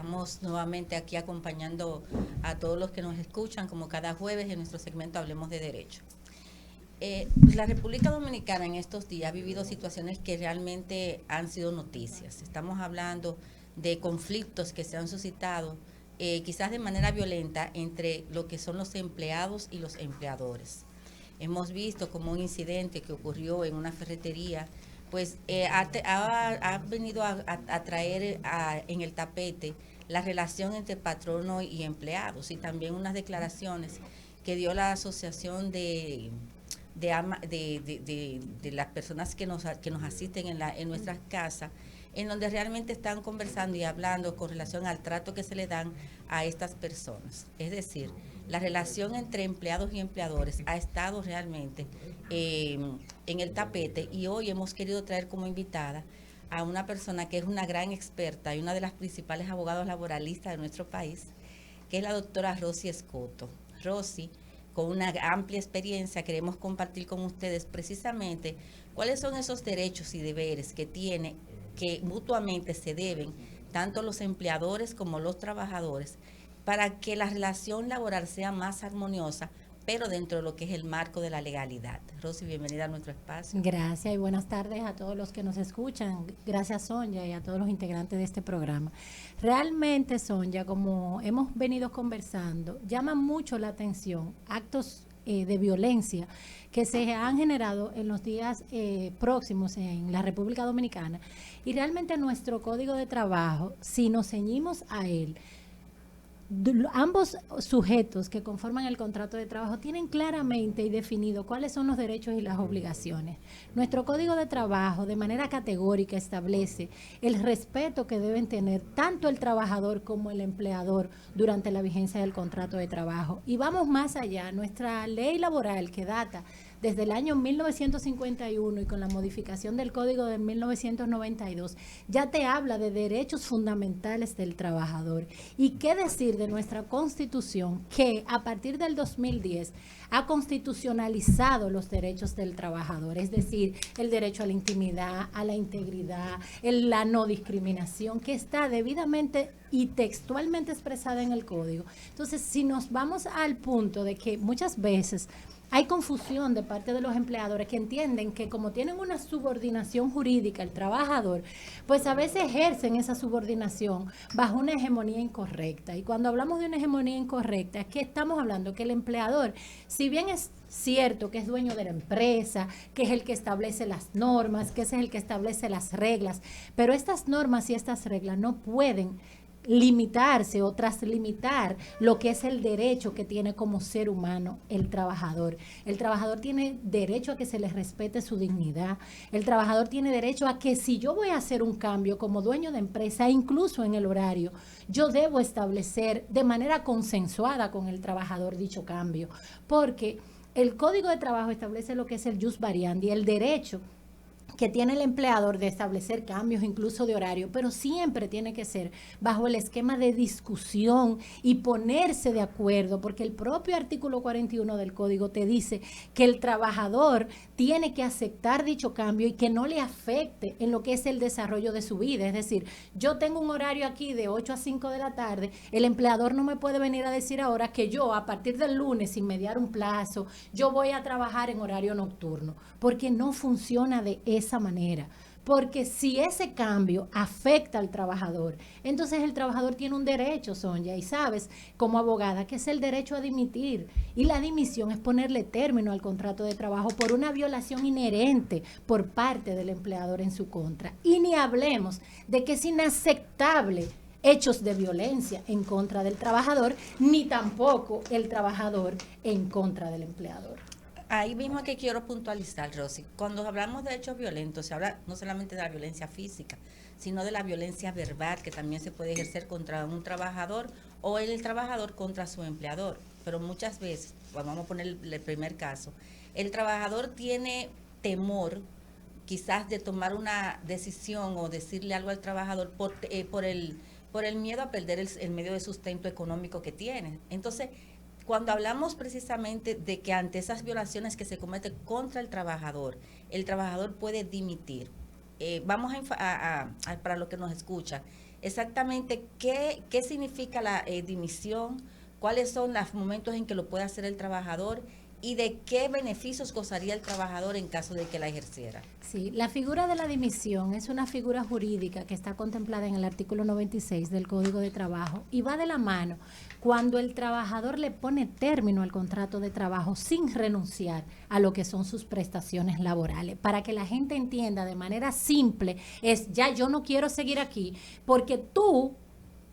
Estamos nuevamente aquí acompañando a todos los que nos escuchan, como cada jueves en nuestro segmento Hablemos de Derecho. La República Dominicana en estos días ha vivido situaciones que realmente han sido noticias. Estamos hablando de conflictos que se han suscitado, quizás de manera violenta, entre lo que son los empleados y los empleadores. Hemos visto como un incidente que ocurrió en una ferretería, pues ha venido a traer en el tapete la relación entre patrono y empleados, y también unas declaraciones que dio la asociación de las personas que nos asisten en nuestras casas, en donde realmente están conversando y hablando con relación al trato que se le dan a estas personas. Es decir, la relación entre empleados y empleadores ha estado realmente en el tapete, y hoy hemos querido traer como invitada a una persona que es una gran experta y una de las principales abogados laboralistas de nuestro país, que es la doctora Rosy Escoto. Rosy, con una amplia experiencia, queremos compartir con ustedes precisamente cuáles son esos derechos y deberes que mutuamente se deben tanto los empleadores como los trabajadores, para que la relación laboral sea más armoniosa, pero dentro de lo que es el marco de la legalidad. Rosy, bienvenida a nuestro espacio. Gracias y buenas tardes a todos los que nos escuchan. Gracias, Sonia, y a todos los integrantes de este programa. Realmente, Sonia, como hemos venido conversando, llama mucho la atención actos de violencia que se han generado en los días próximos en la República Dominicana. Y realmente nuestro Código de Trabajo, si nos ceñimos a él, ambos sujetos que conforman el contrato de trabajo tienen claramente y definido cuáles son los derechos y las obligaciones. Nuestro Código de Trabajo de manera categórica establece el respeto que deben tener tanto el trabajador como el empleador durante la vigencia del contrato de trabajo. Y vamos más allá, nuestra ley laboral, que data desde el año 1951 y con la modificación del Código de 1992, ya te habla de derechos fundamentales del trabajador. ¿Y qué decir de nuestra Constitución, que a partir del 2010 ha constitucionalizado los derechos del trabajador? Es decir, el derecho a la intimidad, a la integridad, la no discriminación, que está debidamente y textualmente expresada en el Código. Entonces, si nos vamos al punto de que muchas veces hay confusión de parte de los empleadores que entienden que como tienen una subordinación jurídica el trabajador, pues a veces ejercen esa subordinación bajo una hegemonía incorrecta. Y cuando hablamos de una hegemonía incorrecta, es que estamos hablando que el empleador, si bien es cierto que es dueño de la empresa, que es el que establece las normas, que es el que establece las reglas, pero estas normas y estas reglas no pueden limitarse o traslimitar lo que es el derecho que tiene como ser humano el trabajador. El trabajador tiene derecho a que se le respete su dignidad. El trabajador tiene derecho a que si yo voy a hacer un cambio como dueño de empresa, incluso en el horario, yo debo establecer de manera consensuada con el trabajador dicho cambio, porque el Código de Trabajo establece lo que es el jus variandi, el derecho que tiene el empleador de establecer cambios incluso de horario, pero siempre tiene que ser bajo el esquema de discusión y ponerse de acuerdo, porque el propio artículo 41 del Código te dice que el trabajador tiene que aceptar dicho cambio y que no le afecte en lo que es el desarrollo de su vida. Es decir, yo tengo un horario aquí de 8 a 5 de la tarde, el empleador no me puede venir a decir ahora que yo a partir del lunes, sin mediar un plazo, yo voy a trabajar en horario nocturno, porque no funciona de esa manera. Porque si ese cambio afecta al trabajador, entonces el trabajador tiene un derecho, Sonia, y sabes, como abogada, que es el derecho a dimitir. Y la dimisión es ponerle término al contrato de trabajo por una violación inherente por parte del empleador en su contra. Y ni hablemos de que es inaceptable hechos de violencia en contra del trabajador, ni tampoco el trabajador en contra del empleador. Ahí mismo que quiero puntualizar, Rosy. Cuando hablamos de hechos violentos, se habla no solamente de la violencia física, sino de la violencia verbal, que también se puede ejercer contra un trabajador o el trabajador contra su empleador. Pero muchas veces, vamos a poner el primer caso, el trabajador tiene temor quizás de tomar una decisión o decirle algo al trabajador por el miedo a perder el medio de sustento económico que tiene. Entonces, cuando hablamos precisamente de que ante esas violaciones que se cometen contra el trabajador puede dimitir. Vamos para lo que nos escucha, exactamente qué significa la dimisión, cuáles son los momentos en que lo puede hacer el trabajador y de qué beneficios gozaría el trabajador en caso de que la ejerciera. Sí, la figura de la dimisión es una figura jurídica que está contemplada en el artículo 96 del Código de Trabajo y va de la mano cuando el trabajador le pone término al contrato de trabajo sin renunciar a lo que son sus prestaciones laborales. Para que la gente entienda de manera simple, es ya yo no quiero seguir aquí porque tú,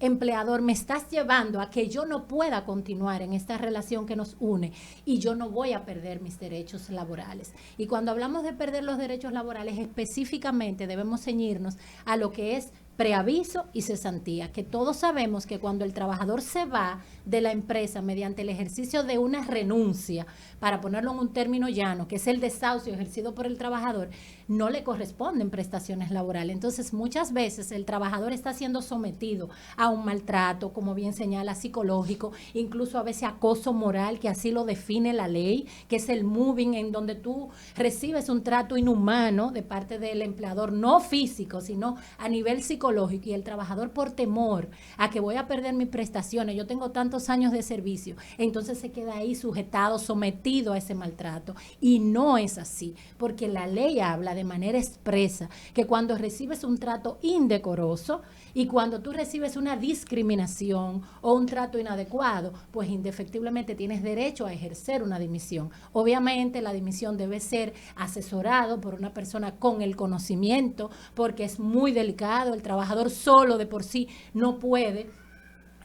empleador, me estás llevando a que yo no pueda continuar en esta relación que nos une y yo no voy a perder mis derechos laborales. Y cuando hablamos de perder los derechos laborales, específicamente debemos ceñirnos a lo que es preaviso y cesantía, que todos sabemos que cuando el trabajador se va de la empresa mediante el ejercicio de una renuncia, para ponerlo en un término llano, que es el desahucio ejercido por el trabajador, no le corresponden prestaciones laborales. Entonces, muchas veces el trabajador está siendo sometido a un maltrato, como bien señala, psicológico, incluso a veces acoso moral, que así lo define la ley, que es el moving, en donde tú recibes un trato inhumano de parte del empleador, no físico, sino a nivel psicológico, y el trabajador, por temor a que voy a perder mis prestaciones, yo tengo tantos años de servicio, entonces se queda ahí sujetado, sometido a ese maltrato. Y no es así, porque la ley habla de manera expresa que cuando recibes un trato indecoroso y cuando tú recibes una discriminación o un trato inadecuado, pues indefectiblemente tienes derecho a ejercer una dimisión. Obviamente la dimisión debe ser asesorado por una persona con el conocimiento, porque es muy delicado. El trabajador solo de por sí no puede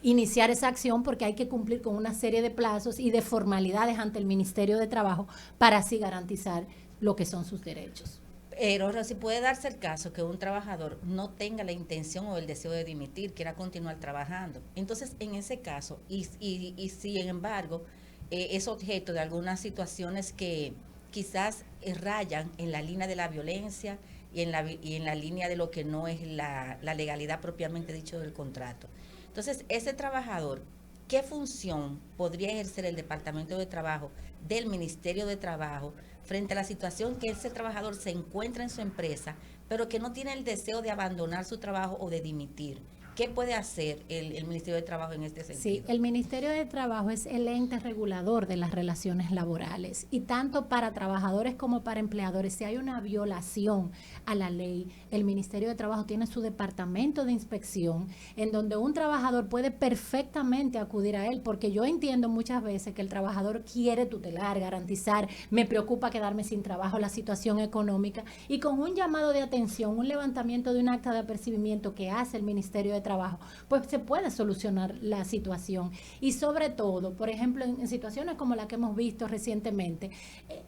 iniciar esa acción porque hay que cumplir con una serie de plazos y de formalidades ante el Ministerio de Trabajo para así garantizar lo que son sus derechos. Pero si puede darse el caso que un trabajador no tenga la intención o el deseo de dimitir, quiera continuar trabajando. Entonces, en ese caso, y sin embargo, es objeto de algunas situaciones que quizás rayan en la línea de la violencia y en la línea de lo que no es la legalidad propiamente dicho del contrato. Entonces, ese trabajador, ¿qué función podría ejercer el Departamento de Trabajo del Ministerio de Trabajo frente a la situación que ese trabajador se encuentra en su empresa, pero que no tiene el deseo de abandonar su trabajo o de dimitir? ¿Qué puede hacer el Ministerio de Trabajo en este sentido? Sí, el Ministerio de Trabajo es el ente regulador de las relaciones laborales y tanto para trabajadores como para empleadores, si hay una violación a la ley, el Ministerio de Trabajo tiene su departamento de inspección en donde un trabajador puede perfectamente acudir a él, porque yo entiendo muchas veces que el trabajador quiere tutelar, garantizar, me preocupa quedarme sin trabajo, la situación económica, y con un llamado de atención, un levantamiento de un acta de apercibimiento que hace el Ministerio de Trabajo, pues se puede solucionar la situación. Y sobre todo, por ejemplo, en situaciones como la que hemos visto recientemente,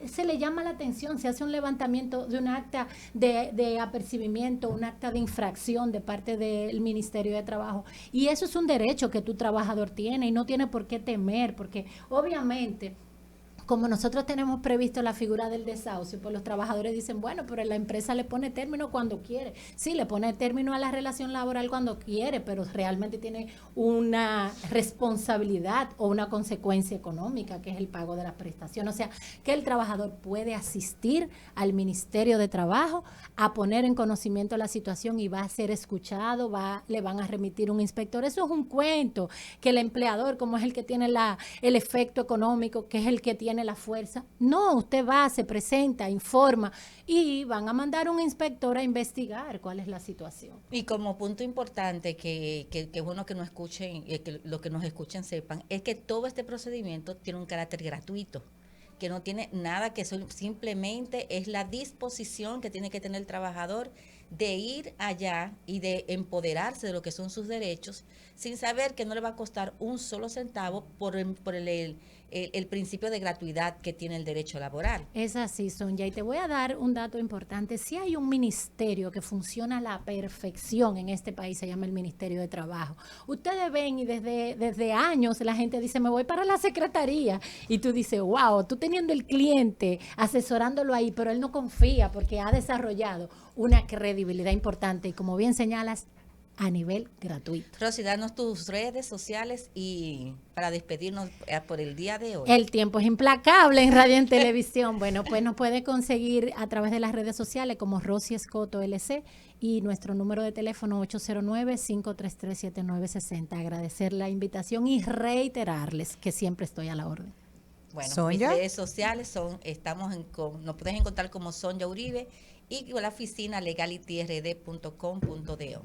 se le llama la atención, se hace un levantamiento de un acta de apercibimiento, un acta de infracción de parte del Ministerio de Trabajo, y eso es un derecho que tu trabajador tiene y no tiene por qué temer, porque obviamente, como nosotros tenemos previsto la figura del desahucio, pues los trabajadores dicen, bueno, pero la empresa le pone término cuando quiere. Sí, le pone término a la relación laboral cuando quiere, pero realmente tiene una responsabilidad o una consecuencia económica, que es el pago de la prestación. O sea, que el trabajador puede asistir al Ministerio de Trabajo a poner en conocimiento la situación y va a ser escuchado, le van a remitir un inspector. Eso es un cuento, que el empleador, como es el que tiene el efecto económico, que es el que tiene la fuerza. No, usted va, se presenta, informa y van a mandar un inspector a investigar cuál es la situación. Y como punto importante que bueno que nos escuchen, que los que nos escuchen sepan, es que todo este procedimiento tiene un carácter gratuito, que no tiene nada, que simplemente es la disposición que tiene que tener el trabajador de ir allá y de empoderarse de lo que son sus derechos, sin saber que no le va a costar un solo centavo por el principio de gratuidad que tiene el derecho laboral. Es así, Sonia, y te voy a dar un dato importante. Si hay un ministerio que funciona a la perfección en este país, se llama el Ministerio de Trabajo. Ustedes ven y desde años la gente dice, me voy para la secretaría, y tú dices, wow, tú teniendo el cliente, asesorándolo ahí, pero él no confía porque ha desarrollado una credibilidad importante y, como bien señalas, a nivel gratuito. Rosy, danos tus redes sociales y para despedirnos por el día de hoy. El tiempo es implacable en radio y en televisión. Bueno, pues nos puede conseguir a través de las redes sociales como Rosy Escoto LC y nuestro número de teléfono 809-533-7960. Agradecer la invitación y reiterarles que siempre estoy a la orden. Bueno, Sonia. mis redes sociales nos puedes encontrar como Sonia Uribe y la oficina legalityrd.com.do.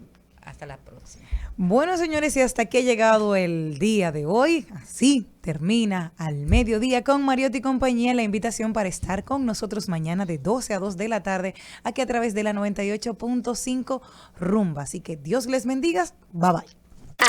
Hasta la próxima. Bueno, señores, y hasta aquí ha llegado el día de hoy. Así termina al mediodía con Mariotti y compañía. La invitación para estar con nosotros mañana de 12 a 2 de la tarde, aquí a través de la 98.5 Rumba. Así que Dios les bendiga. Bye bye.